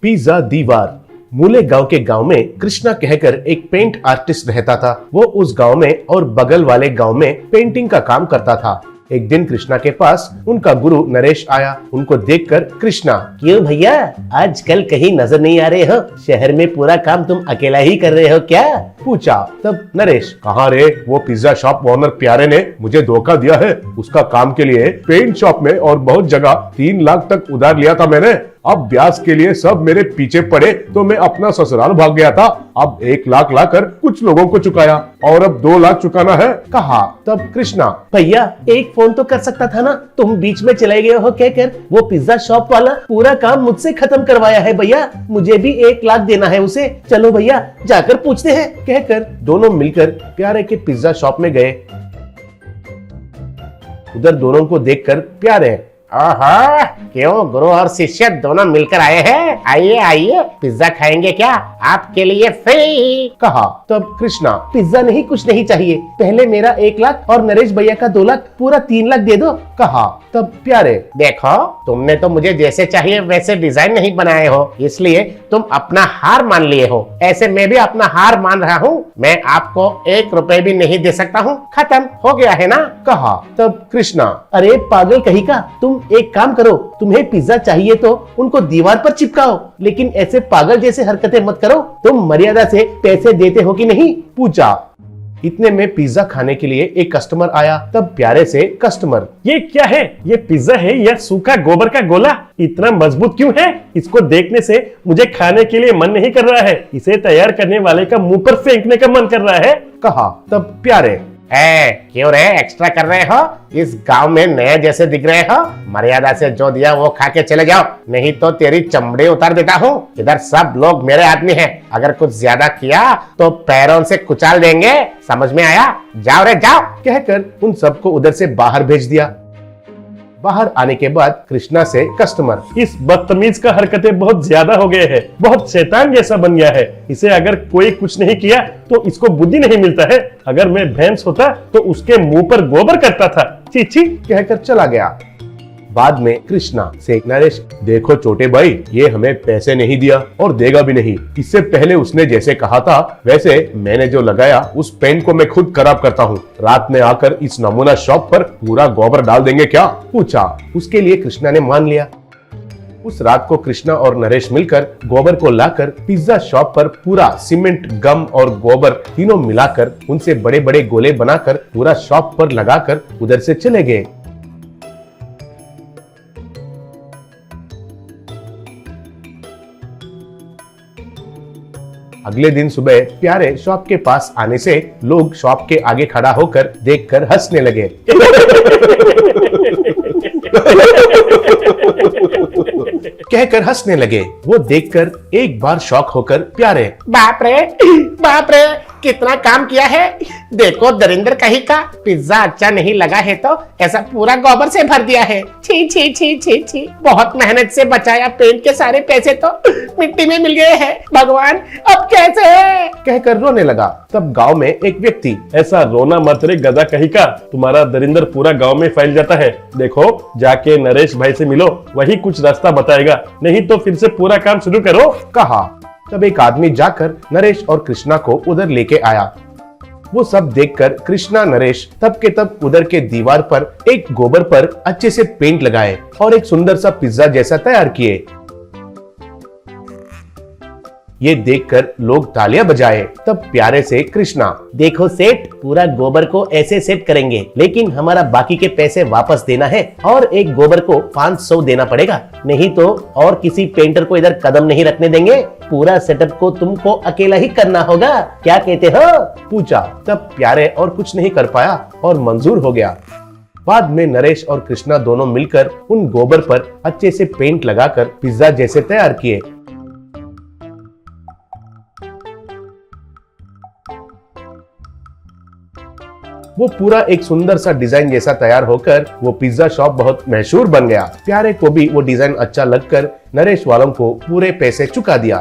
Pizza दीवार। मूले गांव के गांव में कृष्णा कहकर एक पेंट आर्टिस्ट रहता था। वो उस गांव में और बगल वाले गांव में पेंटिंग का काम करता था। एक दिन कृष्णा के पास उनका गुरु नरेश आया। उनको देखकर कृष्णा, क्यों भैया, आजकल कहीं नजर नहीं आ रहे हो? शहर में पूरा काम तुम अकेला ही कर रहे हो क्या? पूछा। तब नरेश, कहाँ रे, वो पिज्जा शॉप ओनर प्यारे ने मुझे धोखा दिया है। उसका काम के लिए पेंट शॉप में और बहुत जगह 3 लाख तक उधार लिया था मैंने। अब ब्याज के लिए सब मेरे पीछे पड़े तो मैं अपना ससुराल भाग गया था। अब 1 लाख लाकर कुछ लोगों को चुकाया और अब 2 लाख चुकाना है, कहा। तब कृष्णा, भैया एक फोन तो कर सकता था ना, तुम बीच में चले गए हो कहकर। वो पिज्जा शॉप वाला पूरा काम मुझसे खत्म करवाया है भैया, मुझे भी 1 लाख देना है उसे। चलो भैया जाकर पूछते हैं, कहकर दोनों मिलकर प्यारे के पिज्जा शॉप में गए। उधर दोनों को देखकर प्यारे, ओहो, क्यों गुरु और शिष्य दोनों मिलकर आए हैं? आइए आइए, पिज्जा खाएंगे क्या? आपके लिए फ्री, कहा। तब कृष्णा, पिज्जा नहीं, कुछ नहीं चाहिए, पहले मेरा 1 लाख और नरेश भैया का 2 लाख, पूरा 3 लाख दे दो, कहा। तब प्यारे, देखो तुमने तो मुझे जैसे चाहिए वैसे डिजाइन नहीं बनाए हो, इसलिए तुम अपना हार मान लिए हो। ऐसे मैं भी अपना हार मान रहा हूँ। मैं आपको 1 रुपए भी नहीं दे सकता हूँ, खत्म हो गया है ना, कहा। तब कृष्णा, अरे पागल कहीं का, तुम एक काम करो, तुम्हें पिज्जा चाहिए तो उनको दीवार पर चिपकाओ, लेकिन ऐसे पागल जैसे हरकतें मत करो। तुम मर्यादा से पैसे देते हो कि नहीं? पूछा। इतने में पिज्जा खाने के लिए एक कस्टमर आया। तब प्यारे से कस्टमर, ये क्या है? ये पिज्जा है या सूखा गोबर का गोला? इतना मजबूत क्यों है? इसको देखने से मुझे खाने के लिए मन नहीं कर रहा है, इसे तैयार करने वाले का मुंह पर फेंकने का मन कर रहा है, कहा। तब प्यारे, क्यों रे एक्स्ट्रा कर रहे हो? इस गांव में नए जैसे दिख रहे हो, मर्यादा से जो दिया वो खा के चले जाओ, नहीं तो तेरी चमड़ी उतार देता हूँ। इधर सब लोग मेरे आदमी हैं, अगर कुछ ज्यादा किया तो पैरों से कुचल देंगे, समझ में आया? जाओ रे जाओ, कहकर उन सबको उधर से बाहर भेज दिया। बाहर आने के बाद कृष्णा से कस्टमर, इस बदतमीज का हरकतें बहुत ज्यादा हो गए हैं, बहुत शैतान जैसा बन गया है। इसे अगर कोई कुछ नहीं किया तो इसको बुद्धि नहीं मिलता है। अगर मैं भैंस होता तो उसके मुंह पर गोबर करता था, छी छी, कहकर चला गया। बाद में कृष्णा से नरेश, देखो छोटे भाई, ये हमें पैसे नहीं दिया और देगा भी नहीं। इससे पहले उसने जैसे कहा था वैसे मैंने जो लगाया उस पेन को मैं खुद खराब करता हूँ। रात में आकर इस नमूना शॉप पर पूरा गोबर डाल देंगे क्या? पूछा। उसके लिए कृष्णा ने मान लिया। उस रात को कृष्णा और नरेश मिलकर गोबर को लाकर पिज्जा शॉप पर पूरा सीमेंट, गम और गोबर तीनों मिलाकर उनसे बड़े बड़े गोले बनाकर पूरा शॉप पर लगाकर उधर से चले गए। अगले दिन सुबह प्यारे शॉप के पास आने से लोग शॉप के आगे खड़ा होकर देखकर हंसने लगे। कहकर हंसने लगे। वो देखकर एक बार शॉक होकर प्यारे, बाप रे कितना काम किया है। देखो दरिंदर कहीं का, पिज्जा अच्छा नहीं लगा है तो ऐसा पूरा गोबर से भर दिया है। छी छी छी छी छी, बहुत मेहनत से बचाया पेंट के सारे पैसे तो मिट्टी में मिल गए हैं। भगवान अब कैसे? कहकर रोने लगा। तब गांव में एक व्यक्ति, ऐसा रोना मत रे गधा कहीं का, तुम्हारा दरिंदर पूरा गांव में फैल जाता है। देखो जाके नरेश भाई से मिलो, वही कुछ रास्ता बताएगा, नहीं तो फिर से पूरा काम शुरू करो, कहा। तब एक आदमी जाकर नरेश और कृष्णा को उधर लेके आया। वो सब देखकर कृष्णा नरेश तब के तब उधर के दीवार पर एक गोबर पर अच्छे से पेंट लगाए और एक सुंदर सा पिज्जा जैसा तैयार किए। ये देखकर लोग तालियां बजाए। तब प्यारे से कृष्णा, देखो सेठ, पूरा गोबर को ऐसे सेट करेंगे, लेकिन हमारा बाकी के पैसे वापस देना है और एक गोबर को 500 देना पड़ेगा, नहीं तो और किसी पेंटर को इधर कदम नहीं रखने देंगे। पूरा सेटअप को तुमको अकेला ही करना होगा, क्या कहते हो? पूछा। तब प्यारे और कुछ नहीं कर पाया और मंजूर हो गया। बाद में नरेश और कृष्णा दोनों मिलकर उन गोबर पर अच्छे से पेंट लगाकर पिज्जा जैसे तैयार किए। वो पूरा एक सुंदर सा डिजाइन जैसा तैयार होकर वो पिज्जा शॉप बहुत मशहूर बन गया। प्यारे को भी वो डिजाइन अच्छा लगकर नरेश वालों को पूरे पैसे चुका दिया।